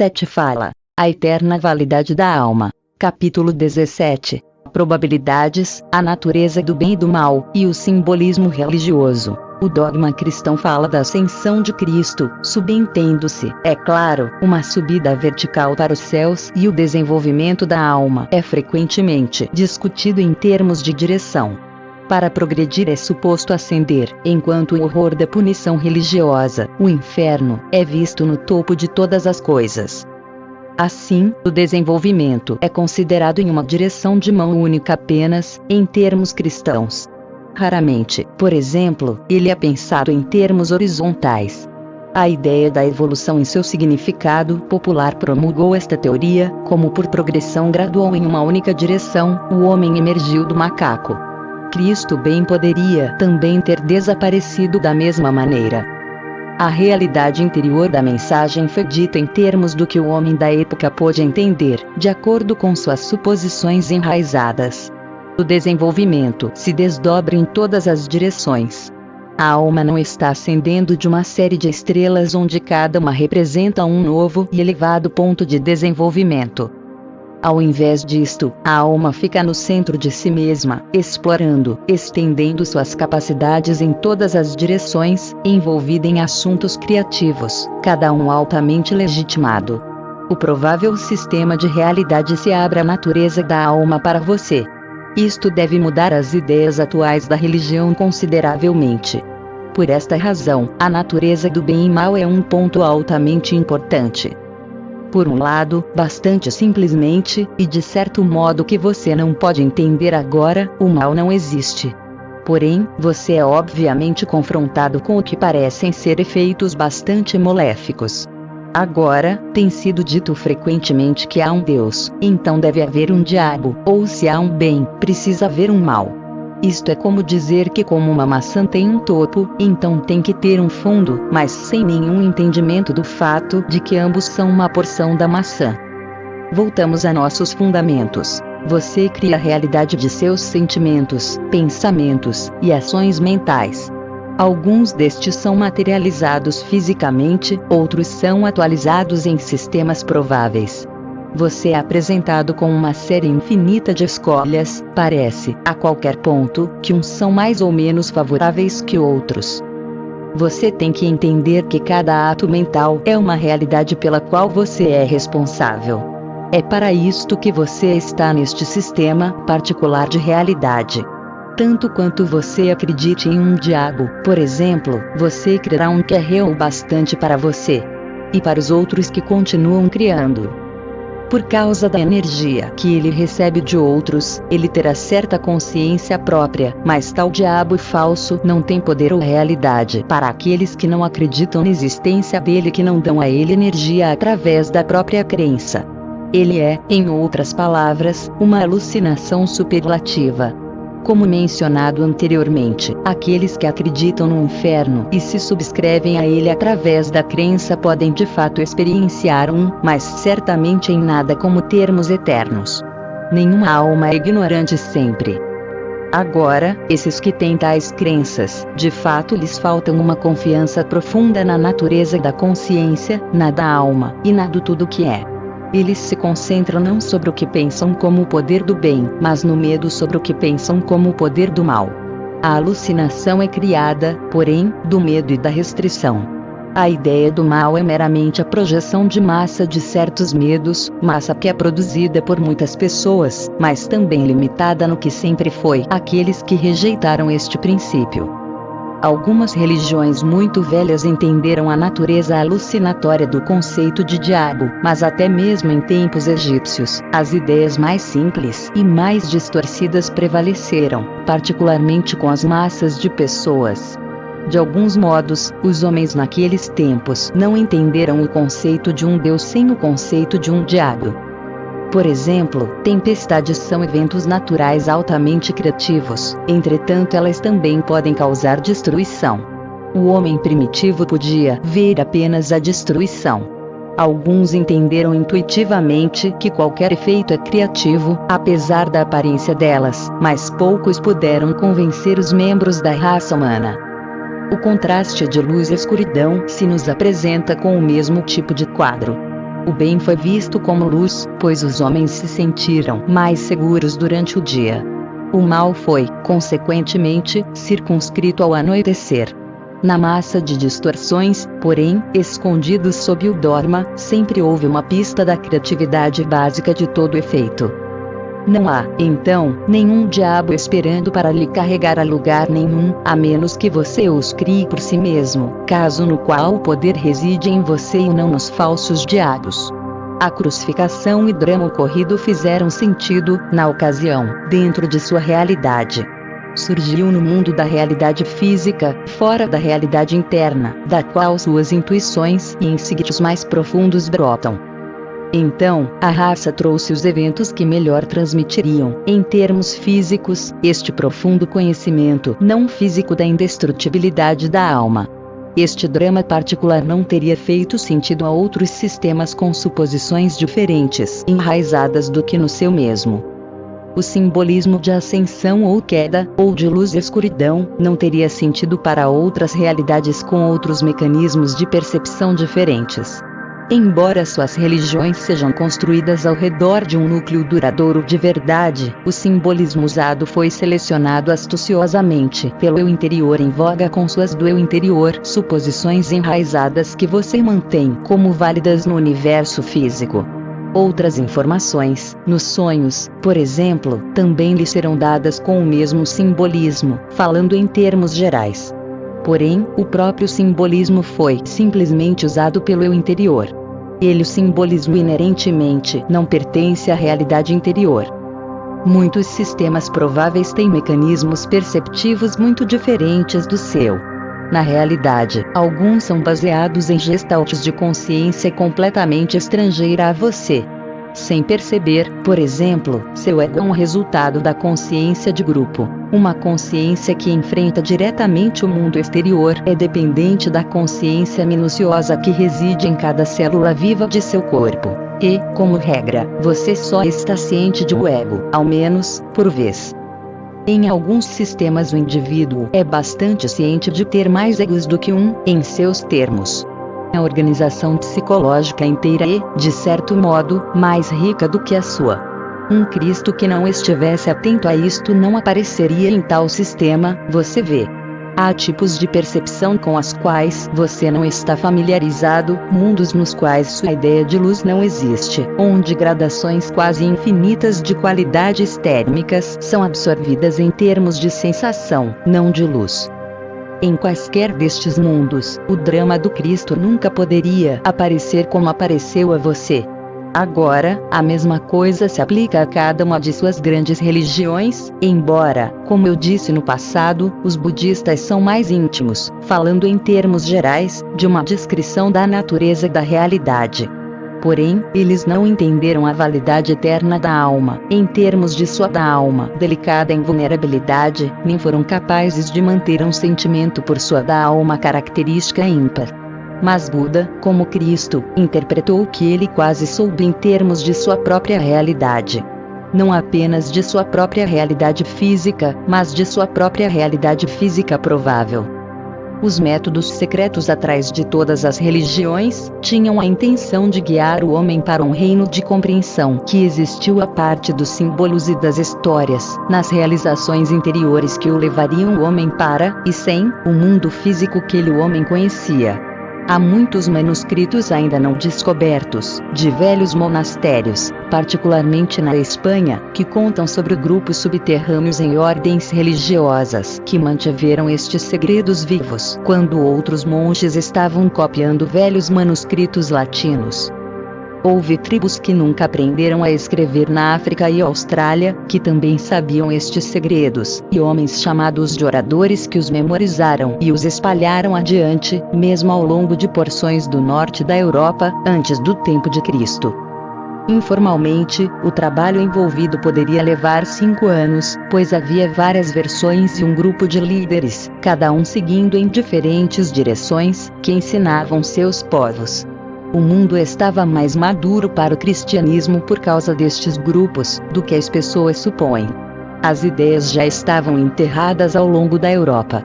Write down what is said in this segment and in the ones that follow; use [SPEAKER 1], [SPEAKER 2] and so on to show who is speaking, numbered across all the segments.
[SPEAKER 1] 17 fala: a eterna validade da alma. Capítulo 17. Probabilidades, a natureza do bem e do mal, e o simbolismo religioso. O dogma cristão fala da ascensão de Cristo, subentendo-se, é claro, uma subida vertical para os céus, e o desenvolvimento da alma é frequentemente discutido em termos de direção. Para progredir é suposto ascender, enquanto o horror da punição religiosa, o inferno, é visto no topo de todas as coisas. Assim, o desenvolvimento é considerado em uma direção de mão única apenas, em termos cristãos. Raramente, por exemplo, ele é pensado em termos horizontais. A ideia da evolução em seu significado popular promulgou esta teoria, como por progressão gradual em uma única direção, o homem emergiu do macaco. Cristo bem poderia também ter desaparecido da mesma maneira. A realidade interior da mensagem foi dita em termos do que o homem da época pôde entender, de acordo com suas suposições enraizadas. O desenvolvimento se desdobra em todas as direções. A alma não está ascendendo de uma série de estrelas onde cada uma representa um novo e elevado ponto de desenvolvimento. Ao invés disto, a alma fica no centro de si mesma, explorando, estendendo suas capacidades em todas as direções, envolvida em assuntos criativos, cada um altamente legitimado. O provável sistema de realidade se abre à natureza da alma para você. Isto deve mudar as ideias atuais da religião consideravelmente. Por esta razão, a natureza do bem e mal é um ponto altamente importante. Por um lado, bastante simplesmente, e de certo modo que você não pode entender agora, o mal não existe. Porém, você é obviamente confrontado com o que parecem ser efeitos bastante maléficos. Agora, tem sido dito frequentemente que há um Deus, então deve haver um diabo, ou se há um bem, precisa haver um mal. Isto é como dizer que como uma maçã tem um topo, então tem que ter um fundo, mas sem nenhum entendimento do fato de que ambos são uma porção da maçã. Voltamos a nossos fundamentos. Você cria a realidade de seus sentimentos, pensamentos e ações mentais. Alguns destes são materializados fisicamente, outros são atualizados em sistemas prováveis. Você é apresentado com uma série infinita de escolhas, parece, a qualquer ponto, que uns são mais ou menos favoráveis que outros. Você tem que entender que cada ato mental é uma realidade pela qual você é responsável. É para isto que você está neste sistema particular de realidade. Tanto quanto você acredite em um diabo, por exemplo, você criará um que é real bastante para você. E para os outros que continuam criando. Por causa da energia que ele recebe de outros, ele terá certa consciência própria, mas tal diabo falso não tem poder ou realidade para aqueles que não acreditam na existência dele, que não dão a ele energia através da própria crença. Ele é, em outras palavras, uma alucinação superlativa. Como mencionado anteriormente, aqueles que acreditam no inferno e se subscrevem a ele através da crença podem de fato experienciar mas certamente em nada como termos eternos. Nenhuma alma é ignorante sempre. Agora, esses que têm tais crenças, de fato lhes falta uma confiança profunda na natureza da consciência, na da alma, e na do tudo que é. Eles se concentram não sobre o que pensam como o poder do bem, mas no medo sobre o que pensam como o poder do mal. A alucinação é criada, porém, do medo e da restrição. A ideia do mal é meramente a projeção de massa de certos medos, massa que é produzida por muitas pessoas, mas também limitada no que sempre foi aqueles que rejeitaram este princípio. Algumas religiões muito velhas entenderam a natureza alucinatória do conceito de diabo, mas até mesmo em tempos egípcios, as ideias mais simples e mais distorcidas prevaleceram, particularmente com as massas de pessoas. De alguns modos, os homens naqueles tempos não entenderam o conceito de um Deus sem o conceito de um diabo. Por exemplo, tempestades são eventos naturais altamente criativos, entretanto elas também podem causar destruição. O homem primitivo podia ver apenas a destruição. Alguns entenderam intuitivamente que qualquer efeito é criativo, apesar da aparência delas, mas poucos puderam convencer os membros da raça humana. O contraste de luz e escuridão se nos apresenta com o mesmo tipo de quadro. O bem foi visto como luz, pois os homens se sentiram mais seguros durante o dia. O mal foi, consequentemente, circunscrito ao anoitecer. Na massa de distorções, porém, escondidos sob o dogma, sempre houve uma pista da criatividade básica de todo efeito. Não há, então, nenhum diabo esperando para lhe carregar a lugar nenhum, a menos que você os crie por si mesmo, caso no qual o poder reside em você e não nos falsos diabos. A crucificação e drama ocorrido fizeram sentido, na ocasião, dentro de sua realidade. Surgiu no mundo da realidade física, fora da realidade interna, da qual suas intuições e instintos mais profundos brotam. Então, a raça trouxe os eventos que melhor transmitiriam, em termos físicos, este profundo conhecimento não físico da indestrutibilidade da alma. Este drama particular não teria feito sentido a outros sistemas com suposições diferentes, enraizadas do que no seu mesmo. O simbolismo de ascensão ou queda, ou de luz e escuridão, não teria sentido para outras realidades com outros mecanismos de percepção diferentes. Embora suas religiões sejam construídas ao redor de um núcleo duradouro de verdade, o simbolismo usado foi selecionado astuciosamente pelo eu interior em voga com suas do eu interior, suposições enraizadas que você mantém como válidas no universo físico. Outras informações, nos sonhos, por exemplo, também lhe serão dadas com o mesmo simbolismo, falando em termos gerais. Porém, o próprio simbolismo foi simplesmente usado pelo eu interior. O simbolismo inerentemente não pertence à realidade interior. Muitos sistemas prováveis têm mecanismos perceptivos muito diferentes do seu. Na realidade, alguns são baseados em gestaltes de consciência completamente estrangeira a você. Sem perceber, por exemplo, seu ego é um resultado da consciência de grupo. Uma consciência que enfrenta diretamente o mundo exterior é dependente da consciência minuciosa que reside em cada célula viva de seu corpo. E, como regra, você só está ciente de o ego, ao menos, por vez. Em alguns sistemas o indivíduo é bastante ciente de ter mais egos do que um, em seus termos. A organização psicológica inteira é, de certo modo, mais rica do que a sua. Um Cristo que não estivesse atento a isto não apareceria em tal sistema, você vê. Há tipos de percepção com as quais você não está familiarizado, mundos nos quais sua ideia de luz não existe, onde gradações quase infinitas de qualidades térmicas são absorvidas em termos de sensação, não de luz. Em quaisquer destes mundos, o drama do Cristo nunca poderia aparecer como apareceu a você. Agora, a mesma coisa se aplica a cada uma de suas grandes religiões, embora, como eu disse no passado, os budistas são mais íntimos, falando em termos gerais, de uma descrição da natureza da realidade. Porém, eles não entenderam a validade eterna da alma, em termos de sua da alma delicada em vulnerabilidade, nem foram capazes de manter um sentimento por sua da alma característica ímpar. Mas Buda, como Cristo, interpretou o que ele quase soube em termos de sua própria realidade. Não apenas de sua própria realidade física, mas de sua própria realidade física provável. Os métodos secretos atrás de todas as religiões tinham a intenção de guiar o homem para um reino de compreensão que existiu à parte dos símbolos e das histórias, nas realizações interiores que o levariam o homem para, e sem, o mundo físico que o homem conhecia. Há muitos manuscritos ainda não descobertos, de velhos monastérios, particularmente na Espanha, que contam sobre grupos subterrâneos em ordens religiosas que mantiveram estes segredos vivos, quando outros monges estavam copiando velhos manuscritos latinos. Houve tribos que nunca aprenderam a escrever na África e Austrália, que também sabiam estes segredos, e homens chamados de oradores que os memorizaram e os espalharam adiante, mesmo ao longo de porções do norte da Europa, antes do tempo de Cristo. Informalmente, o trabalho envolvido poderia levar 5 anos, pois havia várias versões e um grupo de líderes, cada um seguindo em diferentes direções, que ensinavam seus povos. O mundo estava mais maduro para o cristianismo por causa destes grupos, do que as pessoas supõem. As ideias já estavam enterradas ao longo da Europa.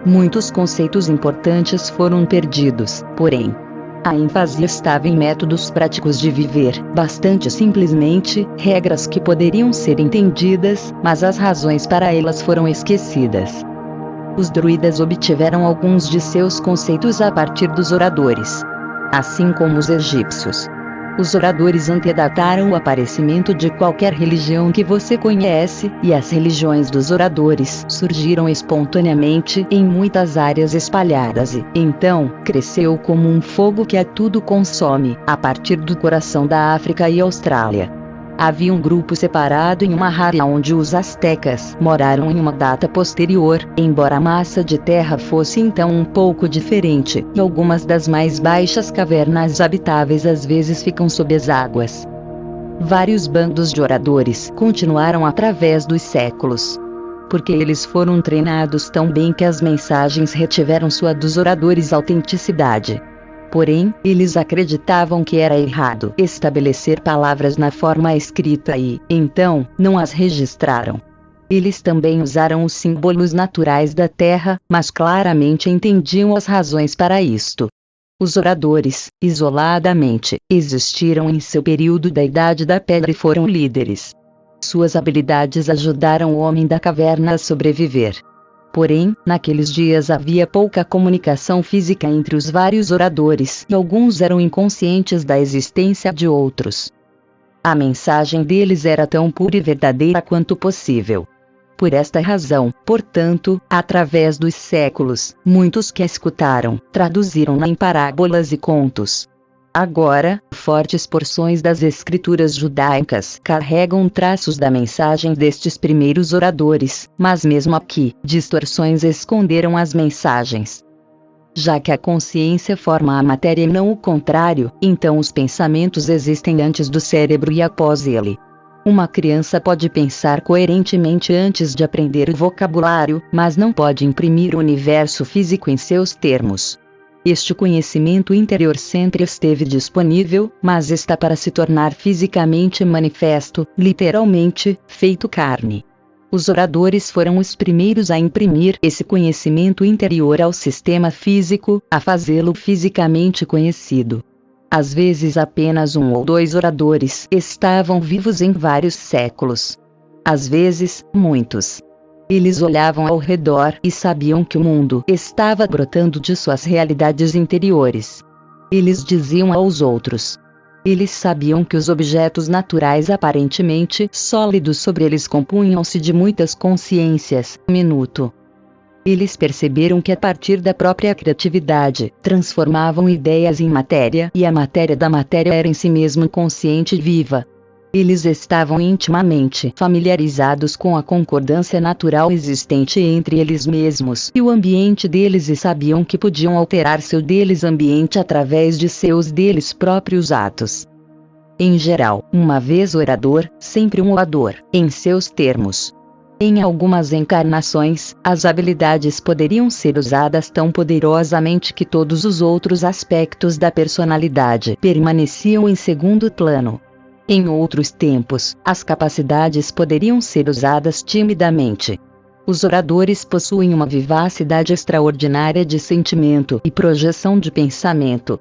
[SPEAKER 1] Muitos conceitos importantes foram perdidos, porém. A ênfase estava em métodos práticos de viver, bastante simplesmente, regras que poderiam ser entendidas, mas as razões para elas foram esquecidas. Os druidas obtiveram alguns de seus conceitos a partir dos oradores. Assim como os egípcios. Os oradores antedataram o aparecimento de qualquer religião que você conhece, e as religiões dos oradores surgiram espontaneamente em muitas áreas espalhadas e, então, cresceu como um fogo que a tudo consome, a partir do coração da África e Austrália. Havia um grupo separado em uma área onde os astecas moraram em uma data posterior, embora a massa de terra fosse então um pouco diferente, e algumas das mais baixas cavernas habitáveis às vezes ficam sob as águas. Vários bandos de oradores continuaram através dos séculos. Porque eles foram treinados tão bem que as mensagens retiveram sua dos oradores autenticidade. Porém, eles acreditavam que era errado estabelecer palavras na forma escrita e, então, não as registraram. Eles também usaram os símbolos naturais da terra, mas claramente entendiam as razões para isto. Os oradores, isoladamente, existiram em seu período da Idade da Pedra e foram líderes. Suas habilidades ajudaram o homem da caverna a sobreviver. Porém, naqueles dias havia pouca comunicação física entre os vários oradores, e alguns eram inconscientes da existência de outros. A mensagem deles era tão pura e verdadeira quanto possível. Por esta razão, portanto, através dos séculos, muitos que a escutaram, traduziram-na em parábolas e contos. Agora, fortes porções das escrituras judaicas carregam traços da mensagem destes primeiros oradores, mas mesmo aqui, distorções esconderam as mensagens. Já que a consciência forma a matéria e não o contrário, então os pensamentos existem antes do cérebro e após ele. Uma criança pode pensar coerentemente antes de aprender o vocabulário, mas não pode imprimir o universo físico em seus termos. Este conhecimento interior sempre esteve disponível, mas está para se tornar fisicamente manifesto, literalmente, feito carne. Os oradores foram os primeiros a imprimir esse conhecimento interior ao sistema físico, a fazê-lo fisicamente conhecido. Às vezes apenas um ou dois oradores estavam vivos em vários séculos. Às vezes, muitos. Eles olhavam ao redor e sabiam que o mundo estava brotando de suas realidades interiores. Eles diziam aos outros. Eles sabiam que os objetos naturais aparentemente sólidos sobre eles compunham-se de muitas consciências. Minuto. Eles perceberam que a partir da própria criatividade, transformavam ideias em matéria e a matéria da matéria era em si mesmo consciente e viva. Eles estavam intimamente familiarizados com a concordância natural existente entre eles mesmos e o ambiente deles e sabiam que podiam alterar seu deles ambiente através de seus deles próprios atos. Em geral, uma vez orador, sempre um orador, em seus termos. Em algumas encarnações, as habilidades poderiam ser usadas tão poderosamente que todos os outros aspectos da personalidade permaneciam em segundo plano. Em outros tempos, as capacidades poderiam ser usadas timidamente. Os oradores possuem uma vivacidade extraordinária de sentimento e projeção de pensamento.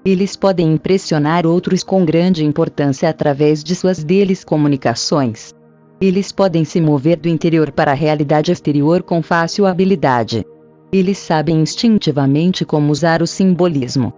[SPEAKER 1] Eles podem impressionar outros com grande importância através de suas deles comunicações. Eles podem se mover do interior para a realidade exterior com fácil habilidade. Eles sabem instintivamente como usar o simbolismo.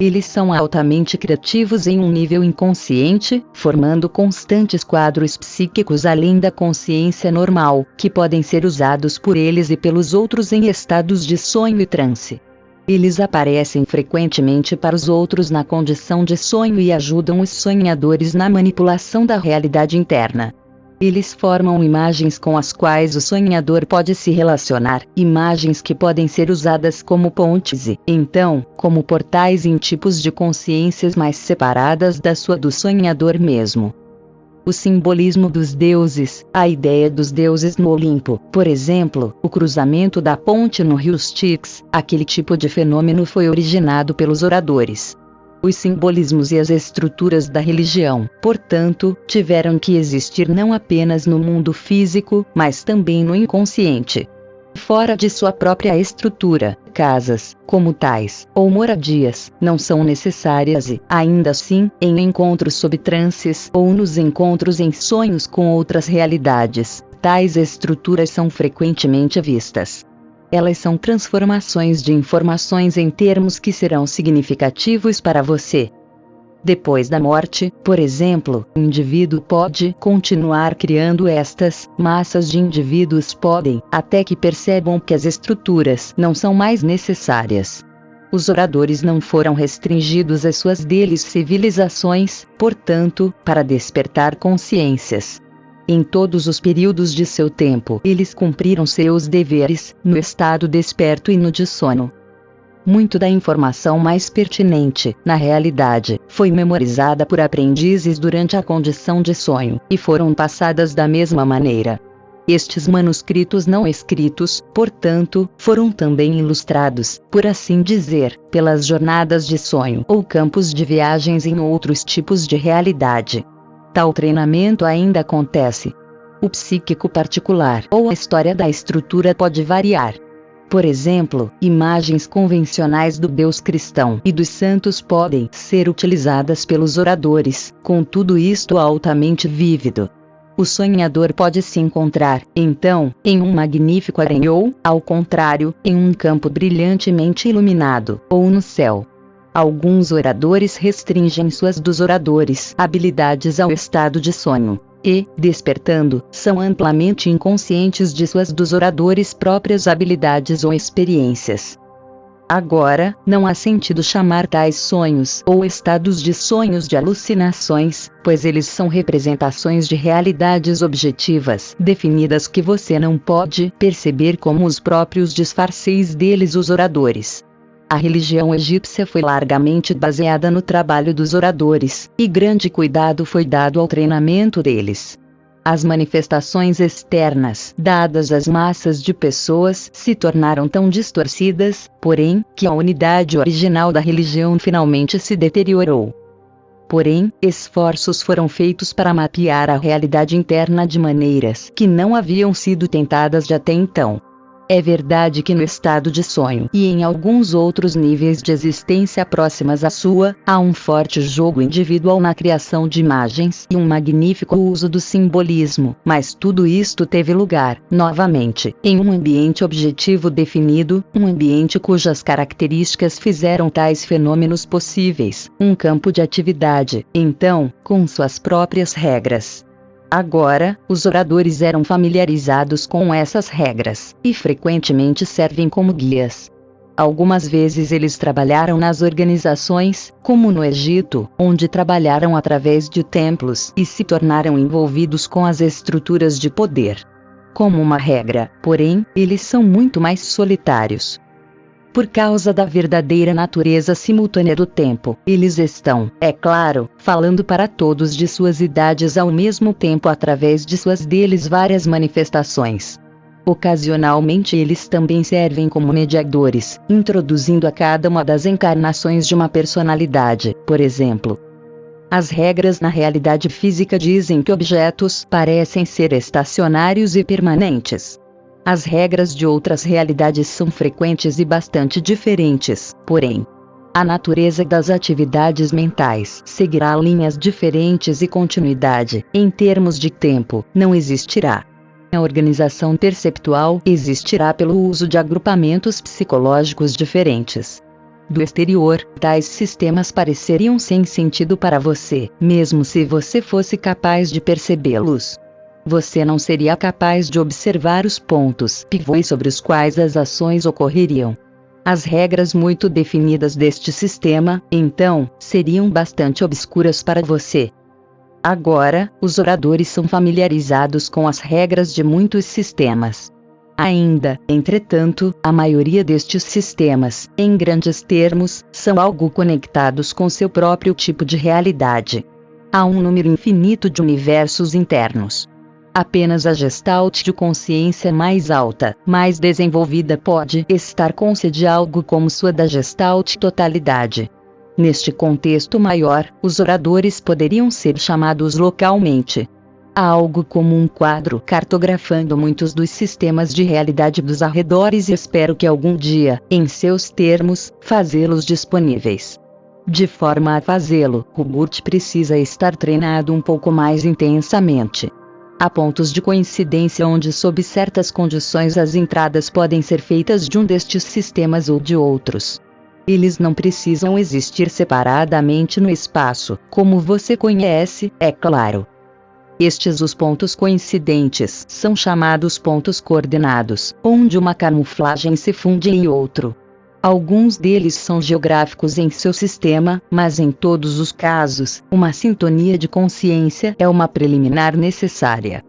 [SPEAKER 1] Eles são altamente criativos em um nível inconsciente, formando constantes quadros psíquicos além da consciência normal, que podem ser usados por eles e pelos outros em estados de sonho e transe. Eles aparecem frequentemente para os outros na condição de sonho e ajudam os sonhadores na manipulação da realidade interna. Eles formam imagens com as quais o sonhador pode se relacionar, imagens que podem ser usadas como pontes e, então, como portais em tipos de consciências mais separadas da sua do sonhador mesmo. O simbolismo dos deuses, a ideia dos deuses no Olimpo, por exemplo, o cruzamento da ponte no rio Styx, aquele tipo de fenômeno foi originado pelos oradores. Os simbolismos e as estruturas da religião, portanto, tiveram que existir não apenas no mundo físico, mas também no inconsciente. fora de sua própria estrutura. Casas, como tais, ou moradias, não são necessárias e, ainda assim, em encontros sob transes ou nos encontros em sonhos com outras realidades, tais estruturas são frequentemente vistas. Elas são transformações de informações em termos que serão significativos para você. Depois da morte, por exemplo, o indivíduo pode continuar criando estas massas de indivíduos podem, até que percebam que as estruturas não são mais necessárias. Os oradores não foram restringidos às suas deles civilizações, portanto, para despertar consciências. Em todos os períodos de seu tempo, eles cumpriram seus deveres, no estado desperto e no de sono. Muito da informação mais pertinente, na realidade, foi memorizada por aprendizes durante a condição de sonho, e foram passadas da mesma maneira. Estes manuscritos não escritos, portanto, foram também ilustrados, por assim dizer, pelas jornadas de sonho ou campos de viagens em outros tipos de realidade. Tal treinamento ainda acontece. O psíquico particular ou a história da estrutura pode variar. Por exemplo, imagens convencionais do Deus cristão e dos santos podem ser utilizadas pelos oradores, com tudo isto altamente vívido. O sonhador pode se encontrar, então, em um magnífico harém ou, ao contrário, em um campo brilhantemente iluminado, ou no céu. Alguns oradores restringem suas dos oradores habilidades ao estado de sonho. E, despertando, são amplamente inconscientes de suas dos oradores próprias habilidades ou experiências. Agora, não há sentido chamar tais sonhos ou estados de sonhos de alucinações, pois eles são representações de realidades objetivas definidas que você não pode perceber como os próprios disfarces deles os oradores. A religião egípcia foi largamente baseada no trabalho dos oradores, e grande cuidado foi dado ao treinamento deles. As manifestações externas dadas às massas de pessoas se tornaram tão distorcidas, porém, que a unidade original da religião finalmente se deteriorou. Porém, esforços foram feitos para mapear a realidade interna de maneiras que não haviam sido tentadas de até então. É verdade que no estado de sonho e em alguns outros níveis de existência próximas à sua, há um forte jogo individual na criação de imagens e um magnífico uso do simbolismo, mas tudo isto teve lugar, novamente, em um ambiente objetivo definido, um ambiente cujas características fizeram tais fenômenos possíveis, um campo de atividade, então, com suas próprias regras. Agora, os oradores eram familiarizados com essas regras, e frequentemente servem como guias. Algumas vezes eles trabalharam nas organizações, como no Egito, onde trabalharam através de templos e se tornaram envolvidos com as estruturas de poder. Como uma regra, porém, eles são muito mais solitários. Por causa da verdadeira natureza simultânea do tempo, eles estão, é claro, falando para todos de suas idades ao mesmo tempo através de suas deles várias manifestações. Ocasionalmente eles também servem como mediadores, introduzindo a cada uma das encarnações de uma personalidade, por exemplo. As regras na realidade física dizem que objetos parecem ser estacionários e permanentes. As regras de outras realidades são frequentes e bastante diferentes, porém, a natureza das atividades mentais seguirá linhas diferentes e continuidade, em termos de tempo, não existirá. A organização perceptual existirá pelo uso de agrupamentos psicológicos diferentes. Do exterior, tais sistemas pareceriam sem sentido para você, mesmo se você fosse capaz de percebê-los. Você não seria capaz de observar os pontos pivôs sobre os quais as ações ocorreriam. As regras muito definidas deste sistema, então, seriam bastante obscuras para você. Agora, os oradores são familiarizados com as regras de muitos sistemas. Ainda, entretanto, a maioria destes sistemas, em grandes termos, são algo conectados com seu próprio tipo de realidade. Há um número infinito de universos internos. Apenas a gestalt de consciência mais alta, mais desenvolvida pode estar consciente de algo como sua da gestalt totalidade. Neste contexto maior, os oradores poderiam ser chamados localmente. algo como um quadro cartografando muitos dos sistemas de realidade dos arredores e espero que algum dia, em seus termos, fazê-los disponíveis. De forma a fazê-lo, o BURT precisa estar treinado um pouco mais intensamente. Há pontos de coincidência onde, sob certas condições, as entradas podem ser feitas de um destes sistemas ou de outros. Eles não precisam existir separadamente no espaço, como você conhece, é claro. Os pontos coincidentes são chamados pontos coordenados, onde uma camuflagem se funde em outro. Alguns deles são geográficos em seu sistema, mas em todos os casos, uma sintonia de consciência é uma preliminar necessária.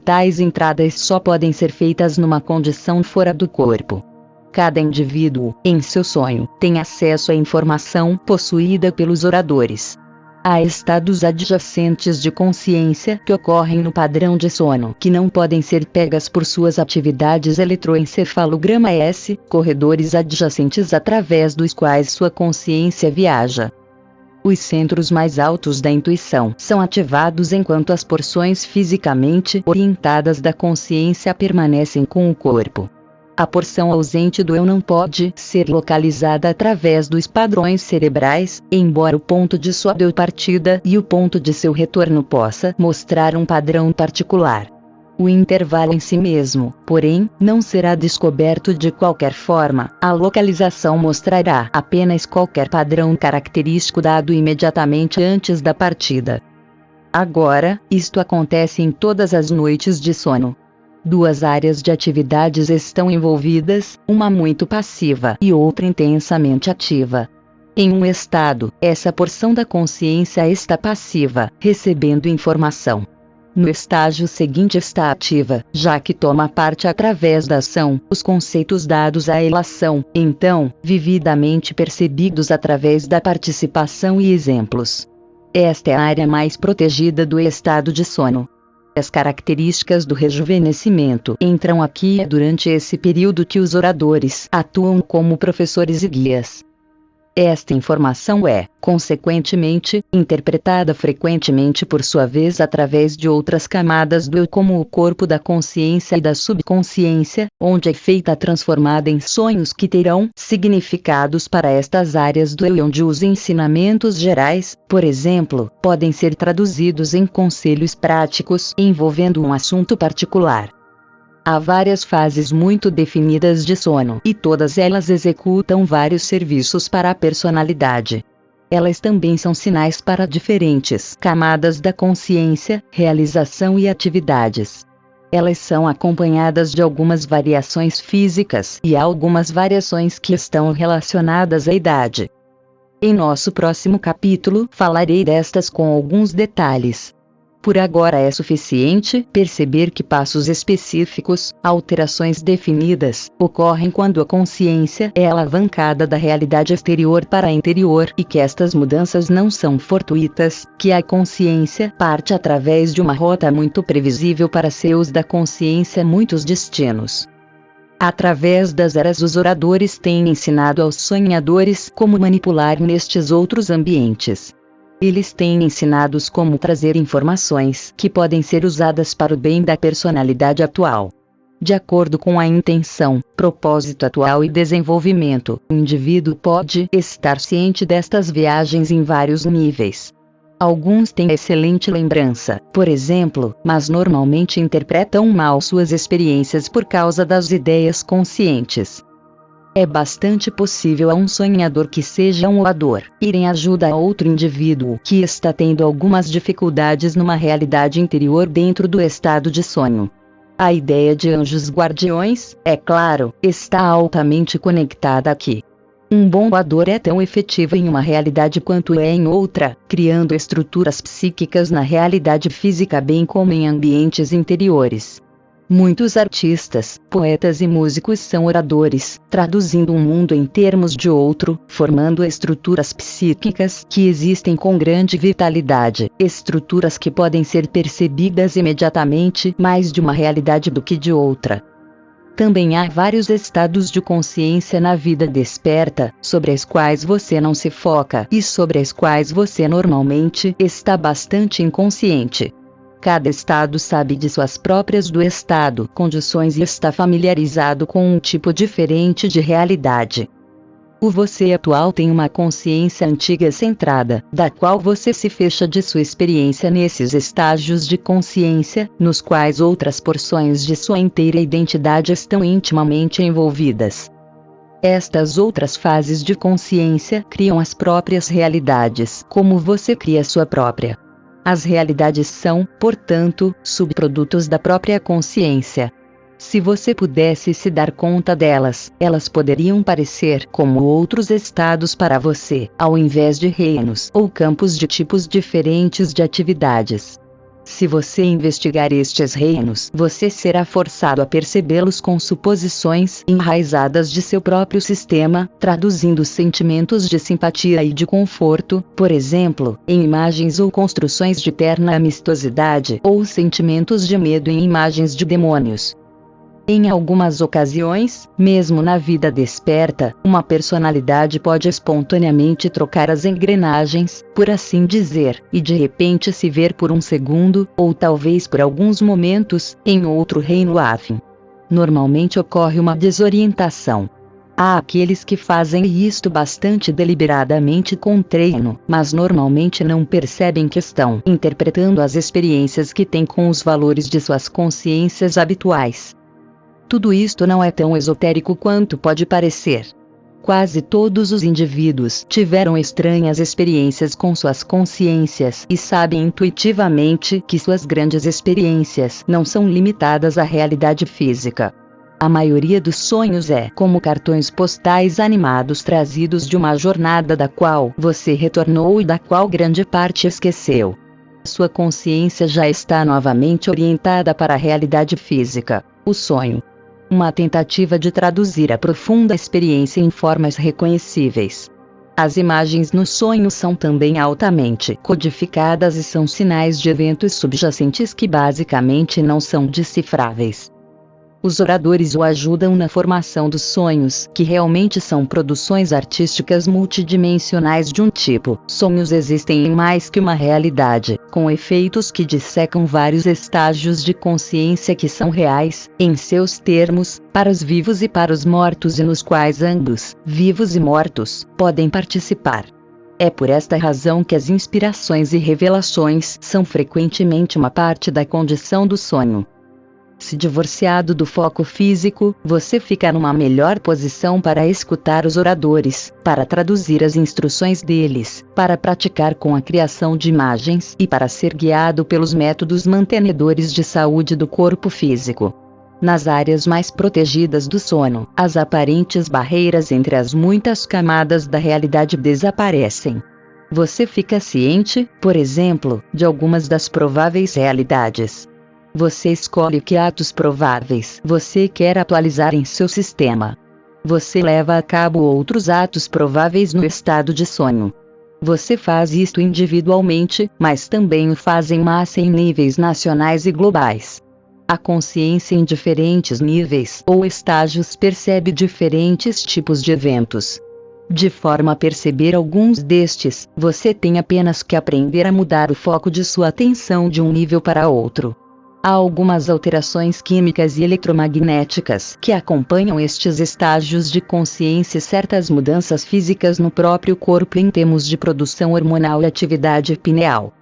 [SPEAKER 1] Tais entradas só podem ser feitas numa condição fora do corpo. Cada indivíduo, em seu sonho, tem acesso à informação possuída pelos oradores. Há estados adjacentes de consciência que ocorrem no padrão de sono que não podem ser pegas por suas atividades eletroencefalograma S, corredores adjacentes através dos quais sua consciência viaja. Os centros mais altos da intuição são ativados enquanto as porções fisicamente orientadas da consciência permanecem com o corpo. A porção ausente do eu não pode ser localizada através dos padrões cerebrais, embora o ponto de sua partida e o ponto de seu retorno possa mostrar um padrão particular. O intervalo em si mesmo, porém, não será descoberto de qualquer forma. A localização mostrará apenas qualquer padrão característico dado imediatamente antes da partida. Agora, isto acontece em todas as noites de sono. Duas áreas de atividades estão envolvidas, uma muito passiva e outra intensamente ativa. Em um estado, essa porção da consciência está passiva, recebendo informação. No estágio seguinte está ativa, já que toma parte através da ação, os conceitos dados a ela são, então, vividamente percebidos através da participação e exemplos. Esta é a área mais protegida do estado de sono. As características do rejuvenescimento entram aqui durante esse período que os oradores atuam como professores e guias. Esta informação é, consequentemente, interpretada frequentemente por sua vez através de outras camadas do eu, como o corpo da consciência e da subconsciência, onde é feita transformada em sonhos que terão significados para estas áreas do eu e onde os ensinamentos gerais, por exemplo, podem ser traduzidos em conselhos práticos envolvendo um assunto particular. Há várias fases muito definidas de sono e todas elas executam vários serviços para a personalidade. Elas também são sinais para diferentes camadas da consciência, realização e atividades. Elas são acompanhadas de algumas variações físicas e algumas variações que estão relacionadas à idade. Em nosso próximo capítulo falarei destas com alguns detalhes. Por agora é suficiente perceber que passos específicos, alterações definidas, ocorrem quando a consciência é alavancada da realidade exterior para a interior e que estas mudanças não são fortuitas, que a consciência parte através de uma rota muito previsível para seus da consciência muitos destinos. Através das eras os oradores têm ensinado aos sonhadores como manipular nestes outros ambientes. Eles têm ensinados como trazer informações que podem ser usadas para o bem da personalidade atual. De acordo com a intenção, propósito atual e desenvolvimento, o indivíduo pode estar ciente destas viagens em vários níveis. Alguns têm excelente lembrança, por exemplo, mas normalmente interpretam mal suas experiências por causa das ideias conscientes. É bastante possível a um sonhador que seja um orador ir em ajuda a outro indivíduo que está tendo algumas dificuldades numa realidade interior dentro do estado de sonho. A ideia de anjos guardiões, é claro, está altamente conectada aqui. Um bom orador é tão efetivo em uma realidade quanto é em outra, criando estruturas psíquicas na realidade física bem como em ambientes interiores. Muitos artistas, poetas e músicos são oradores, traduzindo um mundo em termos de outro, formando estruturas psíquicas que existem com grande vitalidade, estruturas que podem ser percebidas imediatamente mais de uma realidade do que de outra. Também há vários estados de consciência na vida desperta, sobre as quais você não se foca e sobre as quais você normalmente está bastante inconsciente. Cada estado sabe de suas próprias do estado, condições e está familiarizado com um tipo diferente de realidade. O você atual tem uma consciência antiga centrada, da qual você se fecha de sua experiência nesses estágios de consciência, nos quais outras porções de sua inteira identidade estão intimamente envolvidas. Estas outras fases de consciência criam as próprias realidades, como você cria sua própria. As realidades são, portanto, subprodutos da própria consciência. Se você pudesse se dar conta delas, elas poderiam parecer como outros estados para você, ao invés de reinos ou campos de tipos diferentes de atividades. Se você investigar estes reinos, você será forçado a percebê-los com suposições enraizadas de seu próprio sistema, traduzindo sentimentos de simpatia e de conforto, por exemplo, em imagens ou construções de terna amistosidade, ou sentimentos de medo em imagens de demônios. Em algumas ocasiões, mesmo na vida desperta, uma personalidade pode espontaneamente trocar as engrenagens, por assim dizer, e de repente se ver por um segundo, ou talvez por alguns momentos, em outro reino afim. Normalmente ocorre uma desorientação. Há aqueles que fazem isto bastante deliberadamente com treino, mas normalmente não percebem que estão interpretando as experiências que têm com os valores de suas consciências habituais. Tudo isto não é tão esotérico quanto pode parecer. Quase todos os indivíduos tiveram estranhas experiências com suas consciências e sabem intuitivamente que suas grandes experiências não são limitadas à realidade física. A maioria dos sonhos é como cartões postais animados trazidos de uma jornada da qual você retornou e da qual grande parte esqueceu. Sua consciência já está novamente orientada para a realidade física, o sonho. Uma tentativa de traduzir a profunda experiência em formas reconhecíveis. As imagens no sonho são também altamente codificadas e são sinais de eventos subjacentes que basicamente não são decifráveis. Os oradores o ajudam na formação dos sonhos, que realmente são produções artísticas multidimensionais de um tipo. Sonhos existem em mais que uma realidade, com efeitos que dissecam vários estágios de consciência que são reais, em seus termos, para os vivos e para os mortos e nos quais ambos, vivos e mortos, podem participar. É por esta razão que as inspirações e revelações são frequentemente uma parte da condição do sonho. Se divorciado do foco físico, você fica numa melhor posição para escutar os oradores, para traduzir as instruções deles, para praticar com a criação de imagens e para ser guiado pelos métodos mantenedores de saúde do corpo físico. Nas áreas mais protegidas do sono, as aparentes barreiras entre as muitas camadas da realidade desaparecem. Você fica ciente, por exemplo, de algumas das prováveis realidades. Você escolhe que atos prováveis você quer atualizar em seu sistema. Você leva a cabo outros atos prováveis no estado de sonho. Você faz isto individualmente, mas também o faz em massa em níveis nacionais e globais. A consciência em diferentes níveis ou estágios percebe diferentes tipos de eventos. De forma a perceber alguns destes, você tem apenas que aprender a mudar o foco de sua atenção de um nível para outro. Há algumas alterações químicas e eletromagnéticas que acompanham estes estágios de consciência e certas mudanças físicas no próprio corpo em termos de produção hormonal e atividade pineal.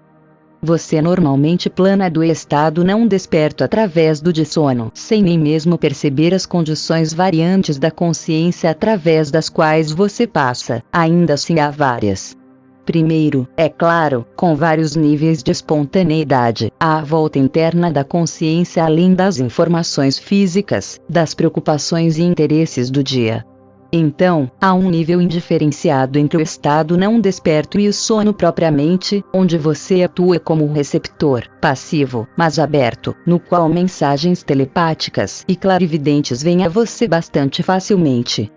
[SPEAKER 1] Você normalmente plana do estado não desperto através do de sono, sem nem mesmo perceber as condições variantes da consciência através das quais você passa, ainda assim há várias. Primeiro, é claro, com vários níveis de espontaneidade, há a volta interna da consciência além das informações físicas, das preocupações e interesses do dia. Então, há um nível indiferenciado entre o estado não desperto e o sono propriamente, onde você atua como receptor, passivo, mas aberto, no qual mensagens telepáticas e clarividentes vêm a você bastante facilmente.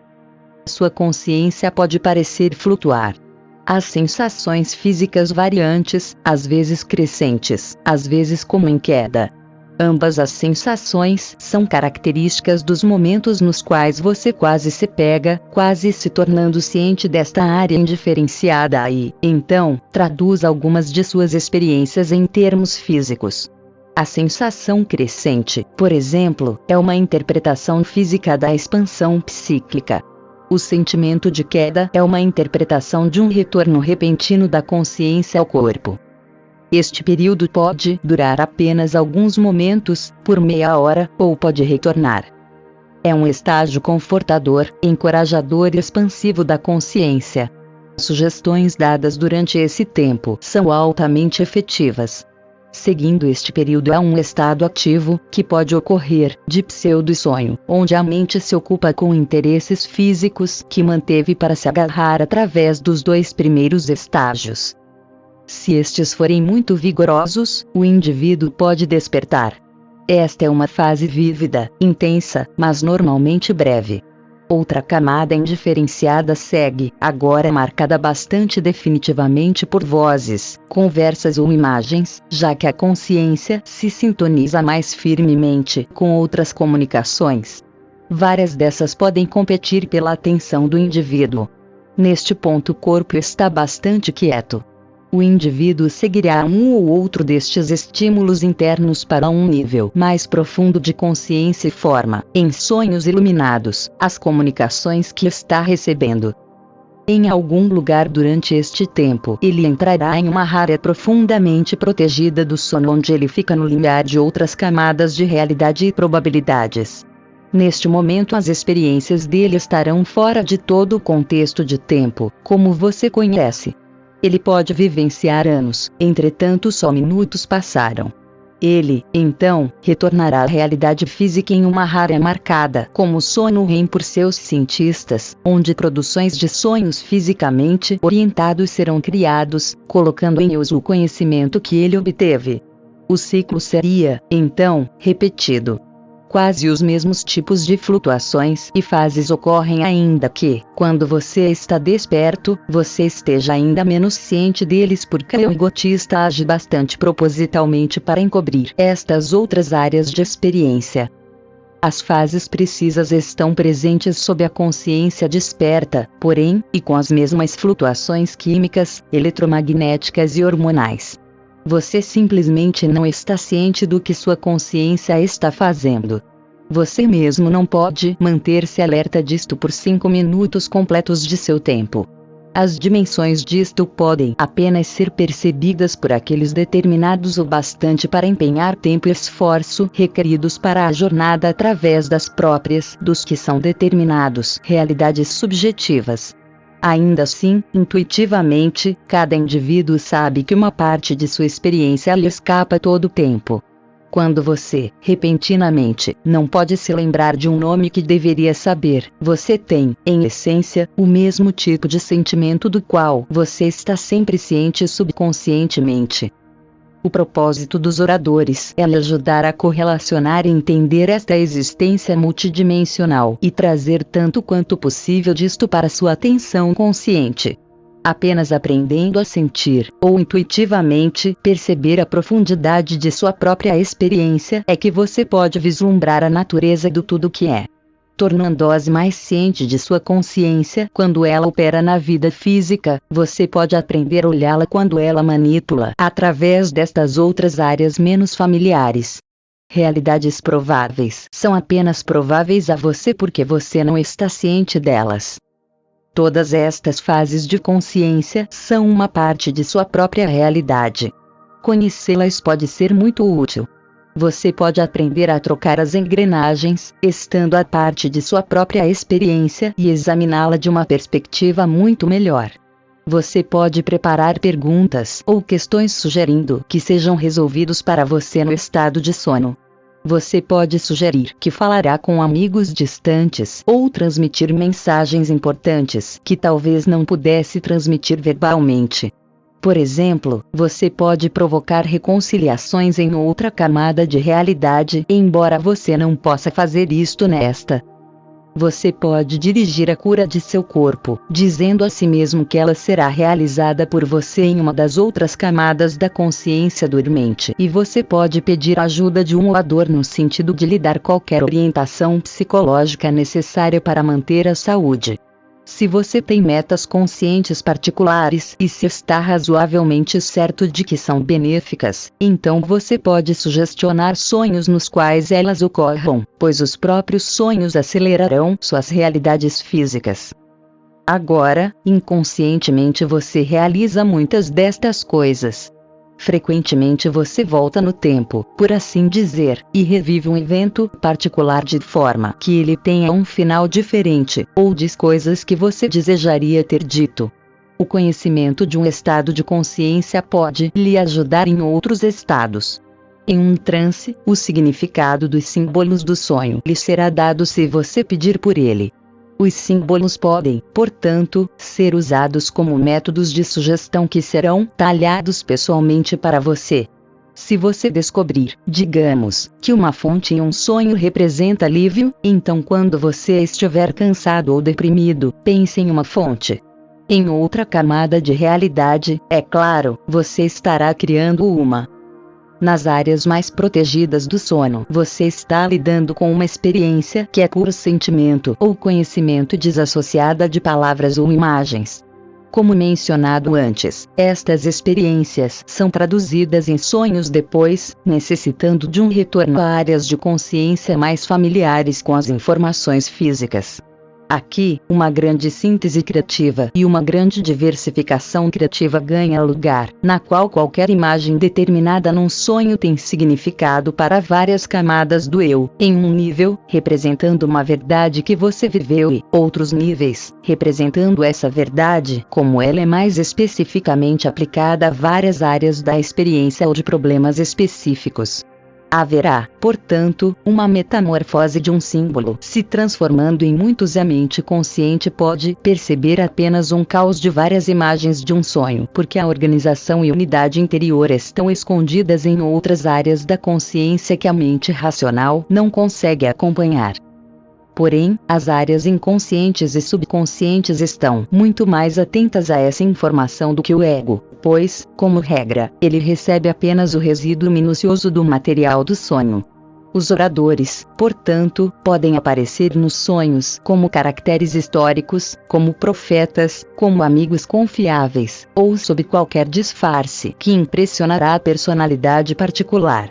[SPEAKER 1] Sua consciência pode parecer flutuar. As sensações físicas variantes, às vezes crescentes, às vezes como em queda. Ambas as sensações são características dos momentos nos quais você quase se pega, quase se tornando ciente desta área indiferenciada e, então, traduz algumas de suas experiências em termos físicos. A sensação crescente, por exemplo, é uma interpretação física da expansão psíquica. O sentimento de queda é uma interpretação de um retorno repentino da consciência ao corpo. Este período pode durar apenas alguns momentos, por meia hora, ou pode retornar. É um estágio confortador, encorajador e expansivo da consciência. Sugestões dadas durante esse tempo são altamente efetivas. Seguindo este período há um estado ativo, que pode ocorrer, de pseudo-sonho, onde a mente se ocupa com interesses físicos que manteve para se agarrar através dos 2 primeiros estágios. Se estes forem muito vigorosos, o indivíduo pode despertar. Esta é uma fase vívida, intensa, mas normalmente breve. Outra camada indiferenciada segue, agora marcada bastante definitivamente por vozes, conversas ou imagens, já que a consciência se sintoniza mais firmemente com outras comunicações. Várias dessas podem competir pela atenção do indivíduo. Neste ponto o corpo está bastante quieto. O indivíduo seguirá um ou outro destes estímulos internos para um nível mais profundo de consciência e forma, em sonhos iluminados, as comunicações que está recebendo. Em algum lugar durante este tempo, ele entrará em uma área profundamente protegida do sono onde ele fica no limiar de outras camadas de realidade e probabilidades. Neste momento as experiências dele estarão fora de todo o contexto de tempo, como você conhece. Ele pode vivenciar anos, entretanto só minutos passaram. Ele, então, retornará à realidade física em uma área marcada como sono REM por seus cientistas, onde produções de sonhos fisicamente orientados serão criados, colocando em uso o conhecimento que ele obteve. O ciclo seria, então, repetido. Quase os mesmos tipos de flutuações e fases ocorrem ainda que, quando você está desperto, você esteja ainda menos ciente deles porque o egotista age bastante propositalmente para encobrir estas outras áreas de experiência. As fases precisas estão presentes sob a consciência desperta, porém, e com as mesmas flutuações químicas, eletromagnéticas e hormonais. Você simplesmente não está ciente do que sua consciência está fazendo. Você mesmo não pode manter-se alerta disto por 5 minutos completos de seu tempo. As dimensões disto podem apenas ser percebidas por aqueles determinados o bastante para empenhar tempo e esforço requeridos para a jornada através das próprias dos que são determinados realidades subjetivas. Ainda assim, intuitivamente, cada indivíduo sabe que uma parte de sua experiência lhe escapa todo o tempo. Quando você, repentinamente, não pode se lembrar de um nome que deveria saber, você tem, em essência, o mesmo tipo de sentimento do qual você está sempre ciente subconscientemente. O propósito dos oradores é lhe ajudar a correlacionar e entender esta existência multidimensional e trazer tanto quanto possível disto para sua atenção consciente. Apenas aprendendo a sentir, ou intuitivamente perceber a profundidade de sua própria experiência é que você pode vislumbrar a natureza do tudo que é. Tornando-se mais ciente de sua consciência quando ela opera na vida física, você pode aprender a olhá-la quando ela manipula através destas outras áreas menos familiares. Realidades prováveis são apenas prováveis a você porque você não está ciente delas. Todas estas fases de consciência são uma parte de sua própria realidade. Conhecê-las pode ser muito útil. Você pode aprender a trocar as engrenagens, estando a parte de sua própria experiência e examiná-la de uma perspectiva muito melhor. Você pode preparar perguntas ou questões sugerindo que sejam resolvidos para você no estado de sono. Você pode sugerir que falará com amigos distantes ou transmitir mensagens importantes que talvez não pudesse transmitir verbalmente. Por exemplo, você pode provocar reconciliações em outra camada de realidade, embora você não possa fazer isto nesta. Você pode dirigir a cura de seu corpo, dizendo a si mesmo que ela será realizada por você em uma das outras camadas da consciência dormente. E você pode pedir ajuda de um orador no sentido de lhe dar qualquer orientação psicológica necessária para manter a saúde. Se você tem metas conscientes particulares e se está razoavelmente certo de que são benéficas, então você pode sugestionar sonhos nos quais elas ocorram, pois os próprios sonhos acelerarão suas realidades físicas. Agora, inconscientemente você realiza muitas destas coisas. Frequentemente você volta no tempo, por assim dizer, e revive um evento particular de forma que ele tenha um final diferente, ou diz coisas que você desejaria ter dito. O conhecimento de um estado de consciência pode lhe ajudar em outros estados. Em um transe, o significado dos símbolos do sonho lhe será dado se você pedir por ele. Os símbolos podem, portanto, ser usados como métodos de sugestão que serão talhados pessoalmente para você. Se você descobrir, digamos, que uma fonte em um sonho representa alívio, então quando você estiver cansado ou deprimido, pense em uma fonte. Em outra camada de realidade, é claro, você estará criando uma. Nas áreas mais protegidas do sono, você está lidando com uma experiência que é puro sentimento ou conhecimento desassociada de palavras ou imagens. Como mencionado antes, estas experiências são traduzidas em sonhos depois, necessitando de um retorno a áreas de consciência mais familiares com as informações físicas. Aqui, uma grande síntese criativa e uma grande diversificação criativa ganha lugar, na qual qualquer imagem determinada num sonho tem significado para várias camadas do eu, em um nível, representando uma verdade que você viveu e, outros níveis, representando essa verdade, como ela é mais especificamente aplicada a várias áreas da experiência ou de problemas específicos. Haverá, portanto, uma metamorfose de um símbolo se transformando em muitos. A mente consciente pode perceber apenas um caos de várias imagens de um sonho, porque a organização e unidade interior estão escondidas em outras áreas da consciência que a mente racional não consegue acompanhar. Porém, as áreas inconscientes e subconscientes estão muito mais atentas a essa informação do que o ego, pois, como regra, ele recebe apenas o resíduo minucioso do material do sonho. Os oradores, portanto, podem aparecer nos sonhos como caracteres históricos, como profetas, como amigos confiáveis, ou sob qualquer disfarce que impressionará a personalidade particular.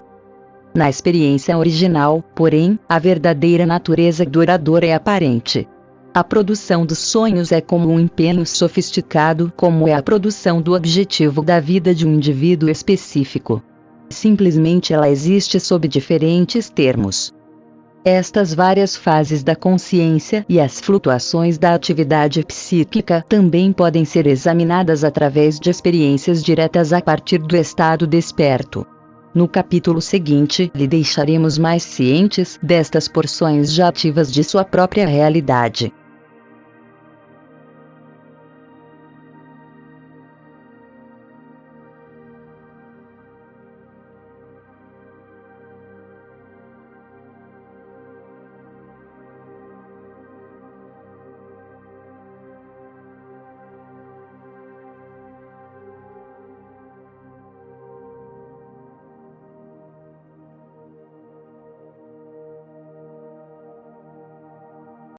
[SPEAKER 1] Na experiência original, porém, a verdadeira natureza do orador é aparente. A produção dos sonhos é como um empenho sofisticado, como é a produção do objetivo da vida de um indivíduo específico. Simplesmente ela existe sob diferentes termos. Estas várias fases da consciência e as flutuações da atividade psíquica também podem ser examinadas através de experiências diretas a partir do estado desperto. No capítulo seguinte, lhe deixaremos mais cientes destas porções já ativas de sua própria realidade.